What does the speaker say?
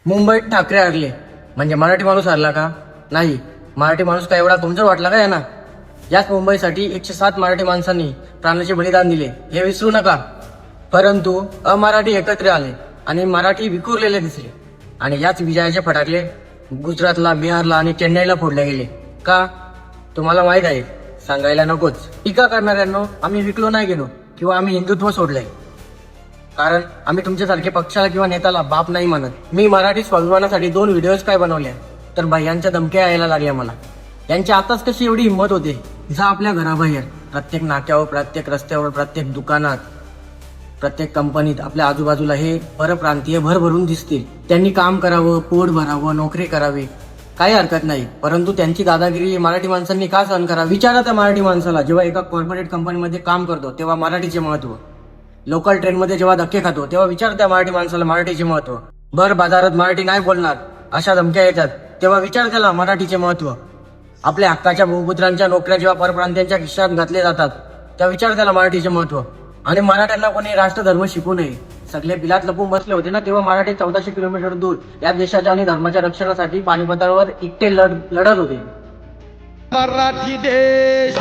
मुंबईत ठाकरे हरले म्हणजे मराठी माणूस हरला का? नाही, मराठी माणूस का एवढा कमजोर वाटला का यांना? याच मुंबईसाठी 107 मराठी माणसांनी प्राणाचे बलिदान दिले, हे विसरू नका. परंतु अमराठी एकत्र आले आणि मराठी विखुरलेले दिसले आणि याच विजयाचे फटाकले गुजरातला, बिहारला आणि चेन्नईला फोडले गेले. का? तुम्हाला माहित आहे? सांगायला नकोच. टीका करणाऱ्यांनो, आम्ही विकलो नाही गेलो किंवा आम्ही हिंदुत्व सोडलंय, कारण आम्ही तुमच्यासारखे पक्षाला किंवा नेत्याला बाप नाही मानत. मी मराठी स्वाभिमानासाठी 2 व्हिडिओज काय बनवल्या तर भैयांच्या धमक्या यायला लागल्या मला. यांची आताच कशी एवढी हिंमत होते? जा आपल्या घराबाहेर, प्रत्येक नाक्यावर, प्रत्येक रस्त्यावर, प्रत्येक दुकानात, प्रत्येक कंपनीत आपल्या आजूबाजूला हे परप्रांतीय भरभरून दिसतील. त्यांनी काम करावं, पोट भरावं, नोकरी करावी, काही हरकत नाही. परंतु त्यांची दादागिरी मराठी माणसांनी का सहन करावी? विचारा त्या मराठी माणसाला, जेव्हा एका कॉर्पोरेट कंपनीमध्ये काम करतो तेव्हा मराठीचे महत्व, लोकल ट्रेनमध्ये जेव्हा धक्के खातो तेव्हा विचार त्या मराठी माणसाला मराठीचे महत्व. भर बाजारात मराठी नाही बोलणार अशा धमक्या येतात तेव्हा विचार त्याला मराठीचे महत्व. आपल्या हक्काच्या भूपुत्रांच्या नोकऱ्या जेव्हा परप्रांतीयांच्या खिशात घातले जातात त्या विचार त्याला मराठीचे महत्व. आणि मराठ्यांना कोणी राष्ट्रधर्म शिकू नये, सगळे बिलात लपून बसले होते ना, तेव्हा मराठी 1400 किलोमीटर दूर या देशाच्या आणि धर्माच्या रक्षणासाठी पानिपतावर एकटे लढत होते. मराठी देश